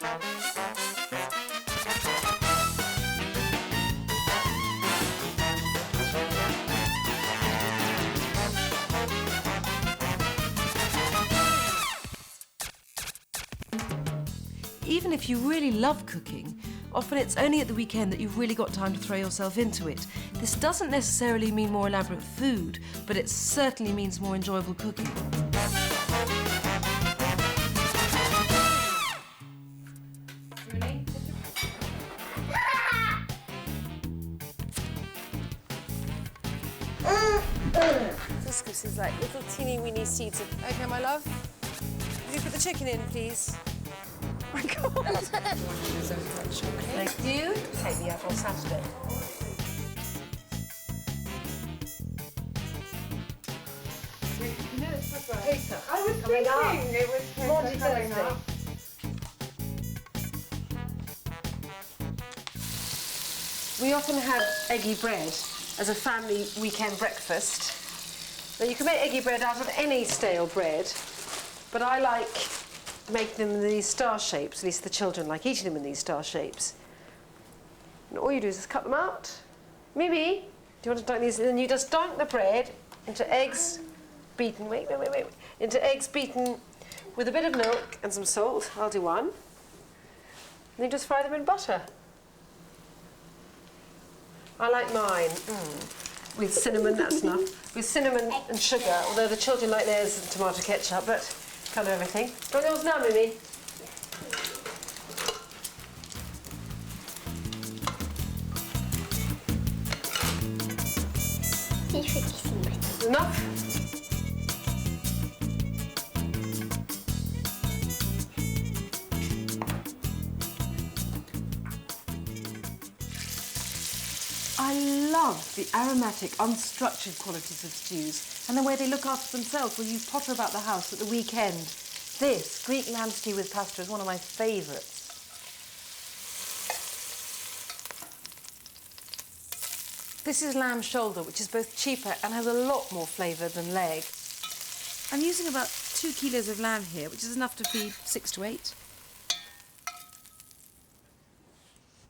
Even if you really love cooking, often it's only at the weekend that you've really got time to throw yourself into it. This doesn't necessarily mean more elaborate food, but it certainly means more enjoyable cooking. This is like little teeny weeny seeds of... OK, my love. Would you put the chicken in, please? Oh my God. Thank you. Take me out on Saturday. I was thinking it was Monday, Thursday. We often have eggy bread as a family weekend breakfast. Now, you can make eggy bread out of any stale bread, but I like making them in these star shapes. At least the children like eating them in these star shapes. And all you do is just cut them out. Mimi, do you want to dunk these? And then you just dunk the bread into eggs beaten. Wait. Into eggs beaten with a bit of milk and some salt. I'll do one. And you just fry them in butter. I like mine with cinnamon, that's enough. With cinnamon and sugar, although the children like theirs and tomato ketchup, but colour everything. Got yours now, Mimi? Enough? I love the aromatic, unstructured qualities of stews and the way they look after themselves when you potter about the house at the weekend. This Greek lamb stew with pasta is one of my favourites. This is lamb shoulder, which is both cheaper and has a lot more flavour than leg. I'm using about 2 kilos of lamb here, which is enough to feed 6 to 8.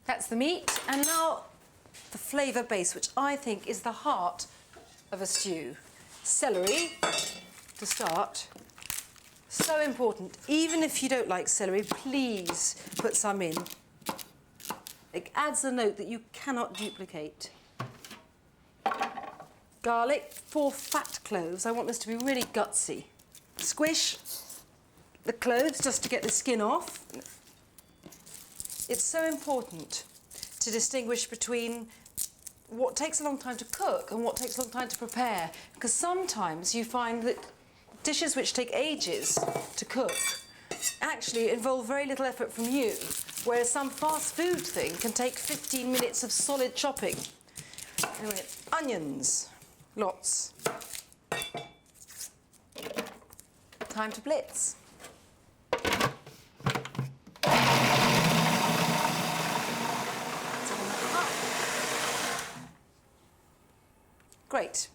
That's the meat, and now the flavour base, which I think is the heart of a stew. Celery, to start. So important. Even if you don't like celery, please put some in. It adds a note that you cannot duplicate. Garlic, 4 fat cloves. I want this to be really gutsy. Squish the cloves just to get the skin off. It's so important to distinguish between what takes a long time to cook and what takes a long time to prepare, because sometimes you find that dishes which take ages to cook actually involve very little effort from you, whereas some fast food thing can take 15 minutes of solid chopping. Anyway, onions, lots. Time to blitz. Great.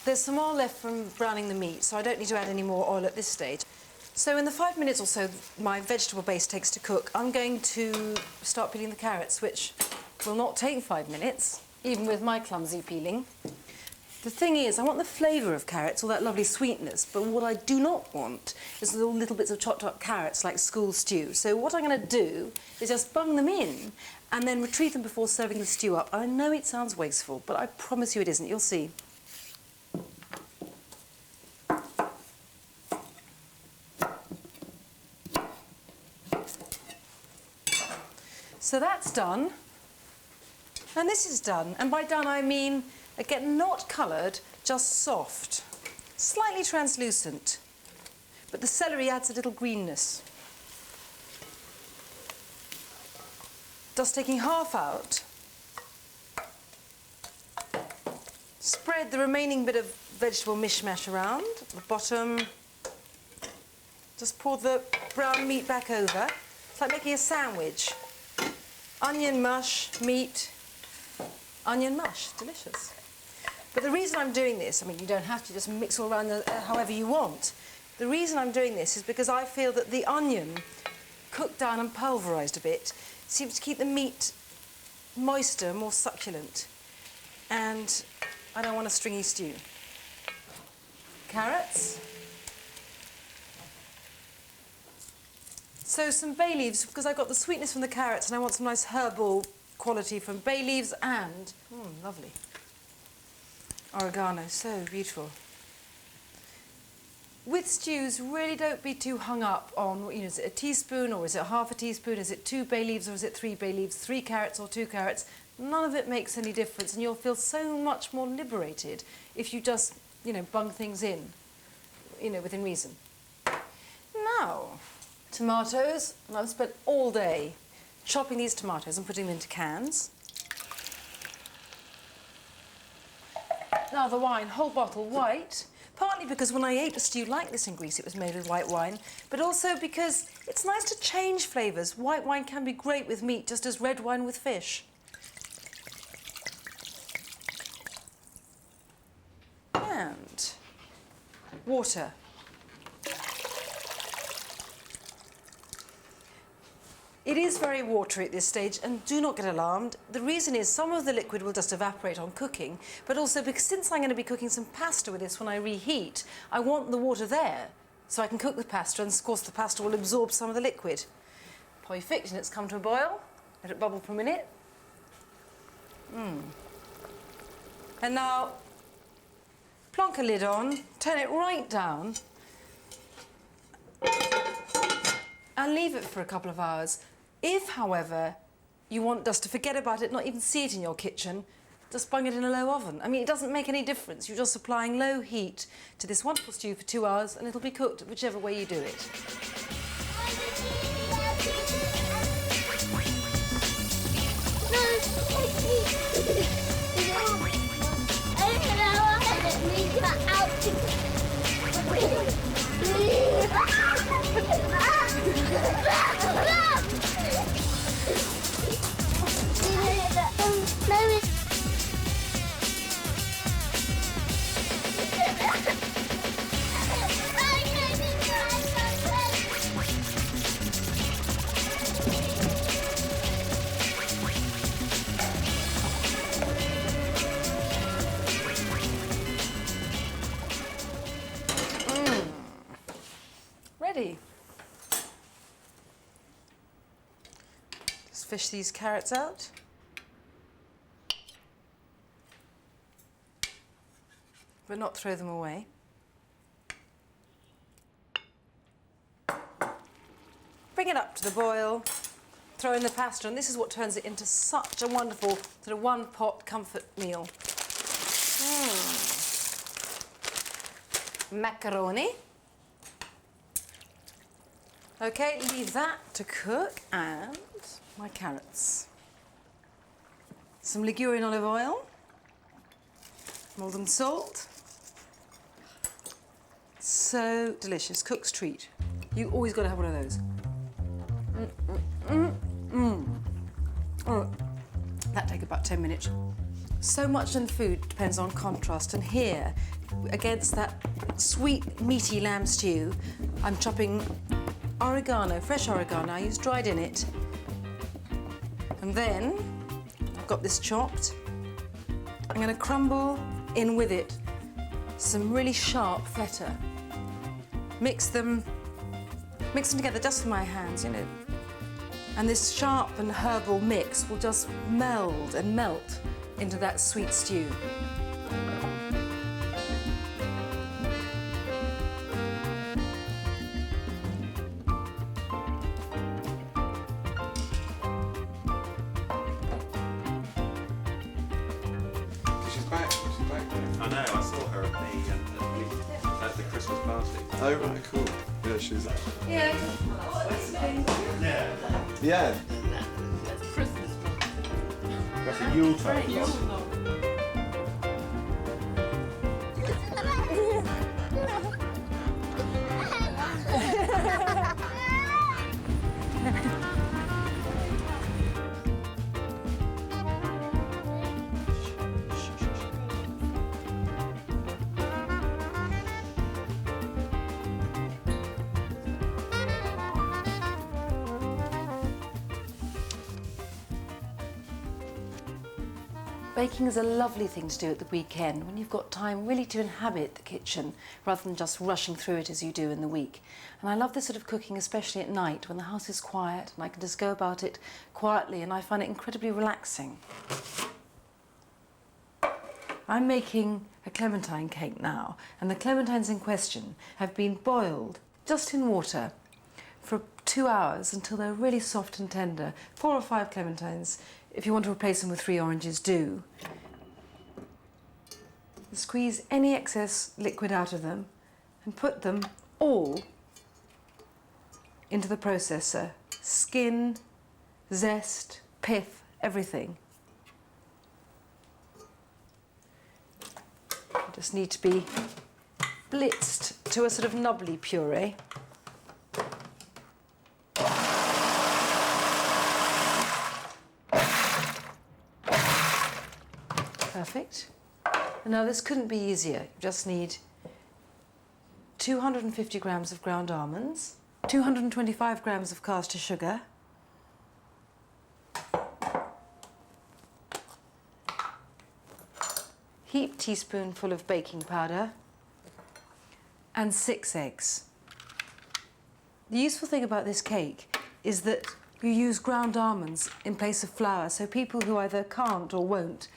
There's some oil left from browning the meat, so I don't need to add any more oil at this stage. So in the 5 minutes or so my vegetable base takes to cook, I'm going to start peeling the carrots, which will not take 5 minutes, even with my clumsy peeling. The thing is, I want the flavour of carrots, all that lovely sweetness, but what I do not want is little bits of chopped up carrots like school stew. So what I'm going to do is just bung them in and then retrieve them before serving the stew up. I know it sounds wasteful, but I promise you it isn't. You'll see. So that's done. And this is done. And by done, I mean, again, not coloured, just soft. Slightly translucent. But the celery adds a little greenness. Just taking half out. Spread the remaining bit of vegetable mishmash around at the bottom. Just pour the brown meat back over. It's like making a sandwich. Onion mush, meat, onion mush, delicious. But the reason I'm doing this, I mean, you don't have to just mix all around however you want. The reason I'm doing this is because I feel that the onion cooked down and pulverised a bit. Seems to keep the meat moister, more succulent. And I don't want a stringy stew. Carrots. So some bay leaves, because I've got the sweetness from the carrots and I want some nice herbal quality from bay leaves and, lovely, oregano, so beautiful. With stews, really don't be too hung up on, is it a teaspoon or is it half a teaspoon? Is it 2 bay leaves or is it 3 bay leaves? 3 carrots or 2 carrots? None of it makes any difference and you'll feel so much more liberated if you just, bung things in, within reason. Now, tomatoes, and I've spent all day chopping these tomatoes and putting them into cans. Now the wine, whole bottle white, partly because when I ate a stew like this in Greece it was made with white wine, but also because it's nice to change flavours. White wine can be great with meat, just as red wine with fish. And water. It is very watery at this stage, and do not get alarmed. The reason is some of the liquid will just evaporate on cooking, but also because since I'm going to be cooking some pasta with this when I reheat, I want the water there so I can cook the pasta, and of course the pasta will absorb some of the liquid. Perfect, and it's come to a boil. Let it bubble for a minute. And now, plonk a lid on, turn it right down, and leave it for a couple of hours. If, however, you want just to forget about it, not even see it in your kitchen, just bung it in a low oven. I mean, it doesn't make any difference. You're just applying low heat to this wonderful stew for 2 hours, and it'll be cooked whichever way you do it. Ready. Just fish these carrots out. But not throw them away. Bring it up to the boil, throw in the pasta, and this is what turns it into such a wonderful sort of one-pot comfort meal. Macaroni. Okay, leave that to cook, and my carrots. Some Ligurian olive oil, Maldon salt. So delicious, cook's treat. You always got to have one of those. Oh, that take about 10 minutes. So much in food depends on contrast, and here, against that sweet, meaty lamb stew, I'm chopping oregano, fresh oregano. I use dried in it. And then I've got this chopped. I'm going to crumble in with it some really sharp feta. Mix them together just with my hands, And this sharp and herbal mix will just meld and melt into that sweet stew. I know, I saw her at the Christmas party. Oh, right, cool. Yeah, she's... Yeah. Yeah. That's Christmas. That's a Yuletide one. Baking is a lovely thing to do at the weekend when you've got time really to inhabit the kitchen rather than just rushing through it as you do in the week. And I love this sort of cooking, especially at night when the house is quiet and I can just go about it quietly, and I find it incredibly relaxing. I'm making a clementine cake now, and the clementines in question have been boiled just in water for 2 hours until they're really soft and tender. 4 or 5 clementines. If you want to replace them with 3 oranges, do. Squeeze any excess liquid out of them and put them all into the processor. Skin, zest, pith, everything. Just need to be blitzed to a sort of nubbly puree. Perfect. And now this couldn't be easier. You just need 250 grams of ground almonds, 225 grams of caster sugar, heaped teaspoonful of baking powder, and 6 eggs. The useful thing about this cake is that you use ground almonds in place of flour, so people who either can't or won't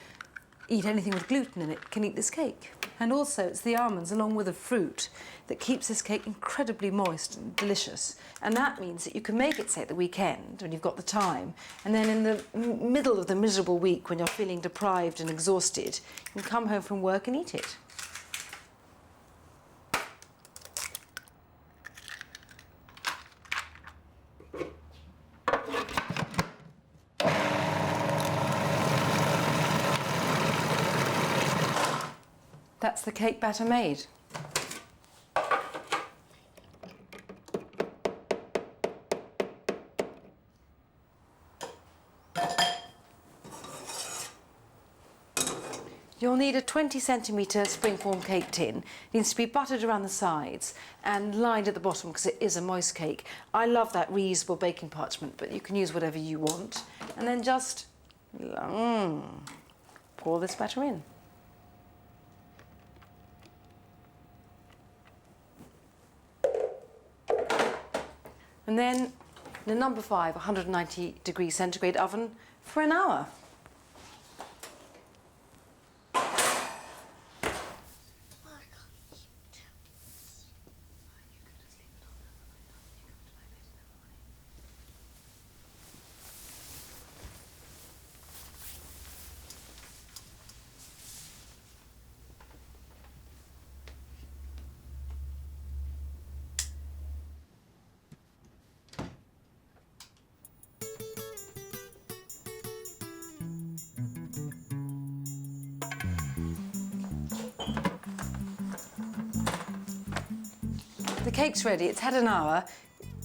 eat anything with gluten in it can eat this cake. And also it's the almonds along with the fruit that keeps this cake incredibly moist and delicious. And that means that you can make it, say, at the weekend when you've got the time, and then in the middle of the miserable week when you're feeling deprived and exhausted, you can come home from work and eat it. That's the cake batter made. You'll need a 20-centimetre springform cake tin. It needs to be buttered around the sides and lined at the bottom because it is a moist cake. I love that reusable baking parchment, but you can use whatever you want. And then just pour this batter in. And then in a number 5, 190 degrees centigrade oven for an hour. The cake's ready, it's had an hour.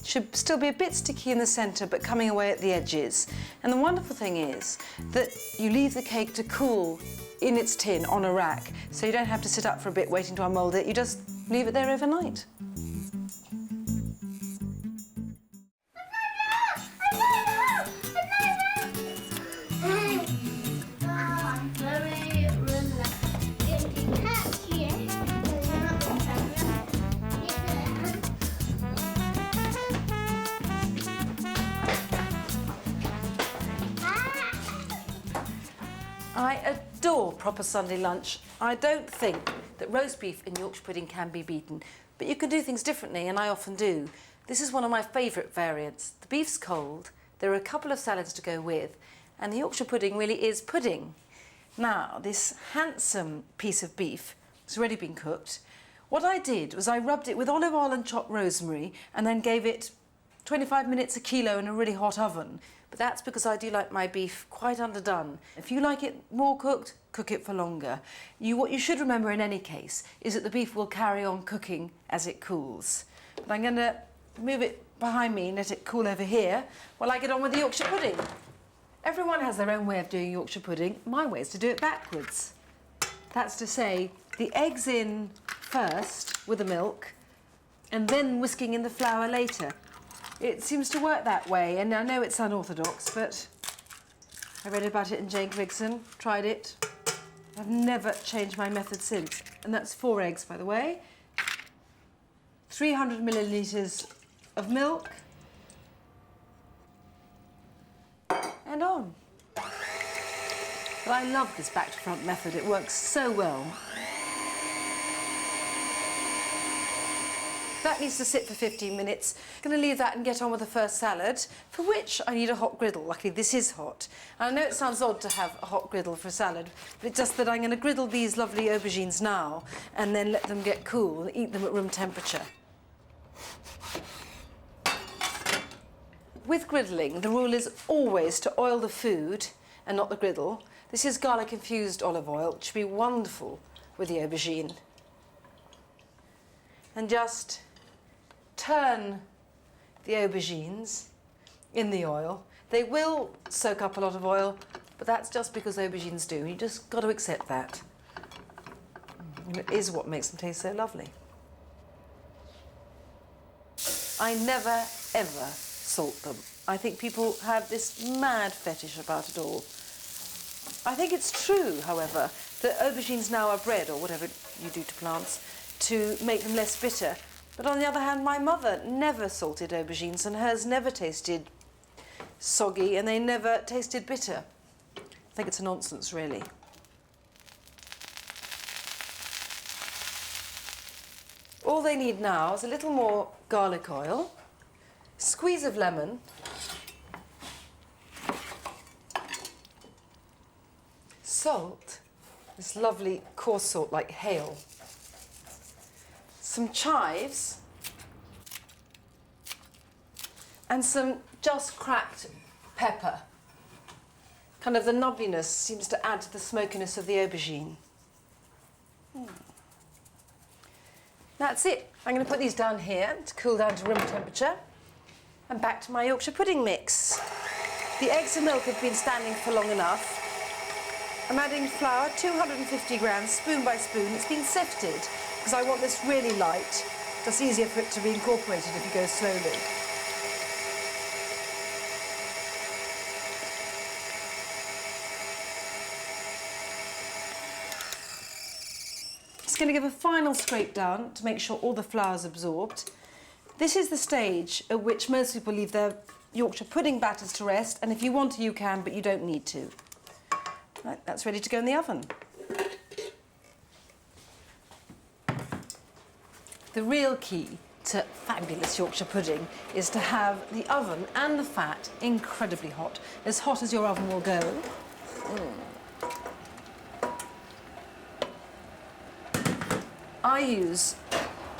Should still be a bit sticky in the centre, but coming away at the edges. And the wonderful thing is that you leave the cake to cool in its tin on a rack, so you don't have to sit up for a bit waiting to unmould it, you just leave it there overnight. I adore proper Sunday lunch. I don't think that roast beef and Yorkshire pudding can be beaten, but you can do things differently, and I often do. This is one of my favourite variants. The beef's cold, there are a couple of salads to go with, and the Yorkshire pudding really is pudding. Now, this handsome piece of beef has already been cooked. What I did was I rubbed it with olive oil and chopped rosemary and then gave it 25 minutes a kilo in a really hot oven. But that's because I do like my beef quite underdone. If you like it more cooked, cook it for longer. What you should remember in any case is that the beef will carry on cooking as it cools. But I'm going to move it behind me and let it cool over here while I get on with the Yorkshire pudding. Everyone has their own way of doing Yorkshire pudding. My way is to do it backwards. That's to say, the eggs in first with the milk and then whisking in the flour later. It seems to work that way, and I know it's unorthodox, but I read about it in Jane Grigson, tried it. I've never changed my method since. And that's 4 eggs, by the way. 300 millilitres of milk. And on. But I love this back to front method. It works so well. That needs to sit for 15 minutes. I'm going to leave that and get on with the first salad, for which I need a hot griddle. Luckily, this is hot. And I know it sounds odd to have a hot griddle for a salad, but it's just that I'm going to griddle these lovely aubergines now and then let them get cool and eat them at room temperature. With griddling, the rule is always to oil the food and not the griddle. This is garlic-infused olive oil, which would be wonderful with the aubergine. And just turn the aubergines in the oil. They will soak up a lot of oil, but that's just because aubergines do. You just got to accept that. And it is what makes them taste so lovely. I never, ever salt them. I think people have this mad fetish about it all. I think it's true, however, that aubergines now are bred, or whatever you do to plants, to make them less bitter. But on the other hand, my mother never salted aubergines, and hers never tasted soggy, and they never tasted bitter. I think it's a nonsense, really. All they need now is a little more garlic oil, squeeze of lemon, salt, this lovely coarse salt like Hale, some chives, and some just cracked pepper. Kind of the nubbiness seems to add to the smokiness of the aubergine. That's it. I'm going to put these down here to cool down to room temperature. And back to my Yorkshire pudding mix. The eggs and milk have been standing for long enough. I'm adding flour, 250 grams, spoon by spoon. It's been sifted because I want this really light. It's easier for it to be incorporated if you go slowly. Just going to give a final scrape down to make sure all the flour's absorbed. This is the stage at which most people leave their Yorkshire pudding batters to rest, and if you want to, you can, but you don't need to. Right, that's ready to go in the oven. The real key to fabulous Yorkshire pudding is to have the oven and the fat incredibly hot as your oven will go. I use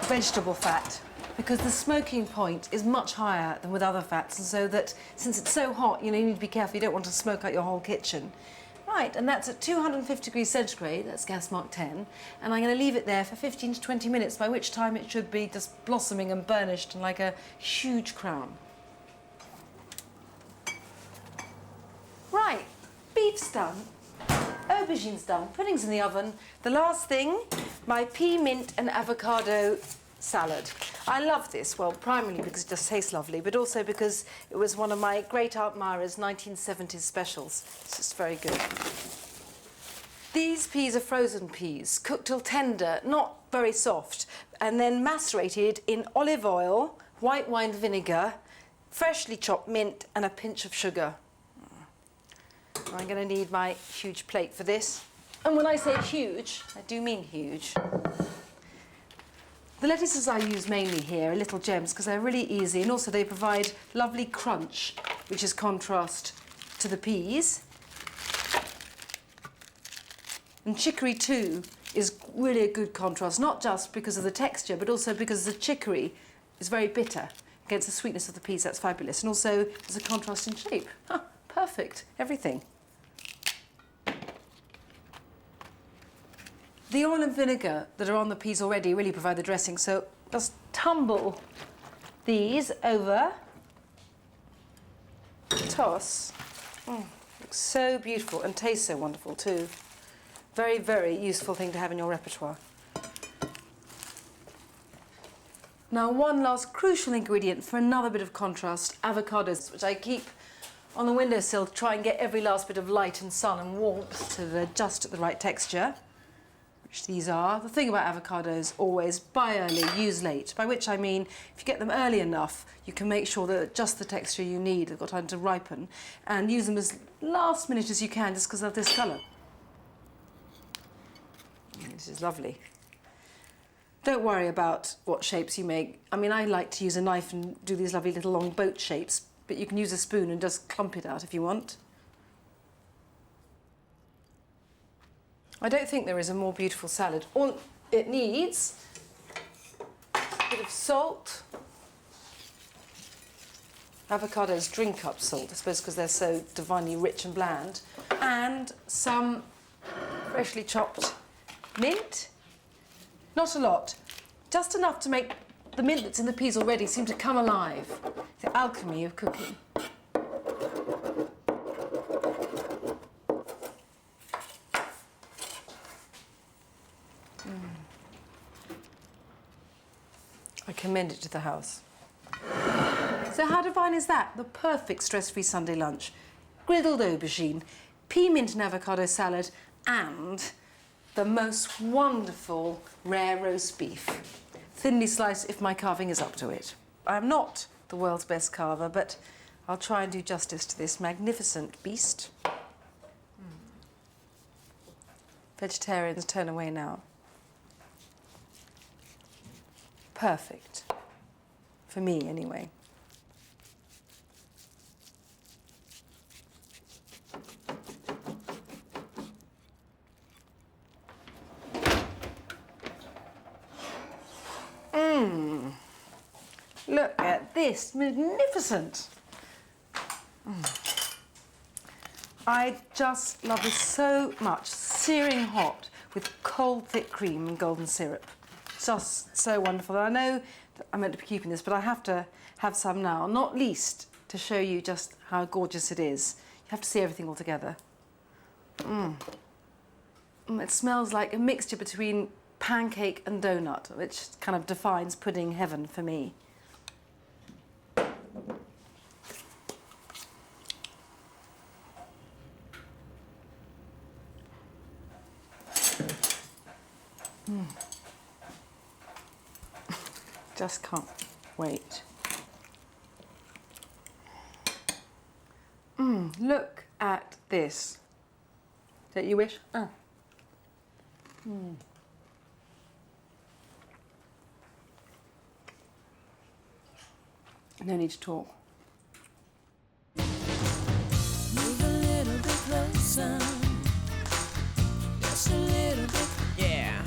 vegetable fat because the smoking point is much higher than with other fats, and so that since it's so hot, you need to be careful. You don't want to smoke out your whole kitchen. Right, and that's at 250 degrees centigrade, that's gas mark 10, and I'm going to leave it there for 15 to 20 minutes, by which time it should be just blossoming and burnished and like a huge crown. Right, beef's done, aubergine's done, pudding's in the oven. The last thing, my pea, mint and avocado salad. I love this, well, primarily because it just tastes lovely, but also because it was one of my great Aunt Myra's 1970s specials. It's just very good. These peas are frozen peas, cooked till tender, not very soft, and then macerated in olive oil, white wine vinegar, freshly chopped mint and a pinch of sugar. I'm going to need my huge plate for this. And when I say huge, I do mean huge. The lettuces I use mainly here are little gems because they're really easy, and also they provide lovely crunch, which is contrast to the peas. And chicory too is really a good contrast, not just because of the texture, but also because the chicory is very bitter against the sweetness of the peas. That's fabulous. And also there's a contrast in shape. Perfect, everything. The oil and vinegar that are on the peas already really provide the dressing, so just tumble these over, toss. Looks so beautiful and tastes so wonderful too. Very, very useful thing to have in your repertoire. Now, one last crucial ingredient for another bit of contrast, avocados, which I keep on the windowsill to try and get every last bit of light and sun and warmth to the just at the right texture, which these are. The thing about avocados, always buy early, use late, by which I mean if you get them early enough, you can make sure that just the texture you need, they've got time to ripen, and use them as last minute as you can just because of this colour. This is lovely. Don't worry about what shapes you make. I mean, I like to use a knife and do these lovely little long boat shapes, but you can use a spoon and just clump it out if you want. I don't think there is a more beautiful salad. All it needs, a bit of salt. Avocados drink up salt, I suppose, because they're so divinely rich and bland. And some freshly chopped mint. Not a lot, just enough to make the mint that's in the peas already seem to come alive. The alchemy of cooking. I commend it to the house. So how divine is that? The perfect stress-free Sunday lunch. Griddled aubergine, pea mint and avocado salad, and the most wonderful rare roast beef. Thinly sliced if my carving is up to it. I'm not the world's best carver, but I'll try and do justice to this magnificent beast. Vegetarians turn away now. Perfect. For me, anyway. Look at this, magnificent. I just love this so much, searing hot with cold, thick cream and golden syrup. Just so wonderful. I know that I'm meant to be keeping this, but I have to have some now, not least to show you just how gorgeous it is. You have to see everything all together. It smells like a mixture between pancake and donut, which kind of defines pudding heaven for me. Just can't wait. Look at this. Don't you wish? No need to talk. Move a little bit closer. Just a little bit. Yeah.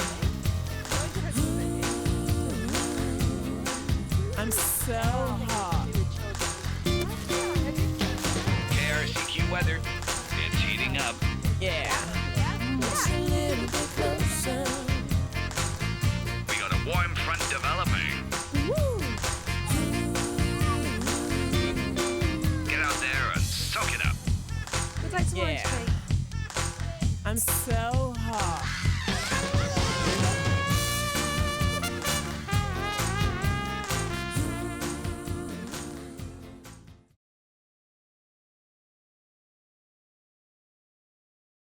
I'm so hot. KRCQ weather. It's heating up. Yeah. Just a little bit closer. We got a warm front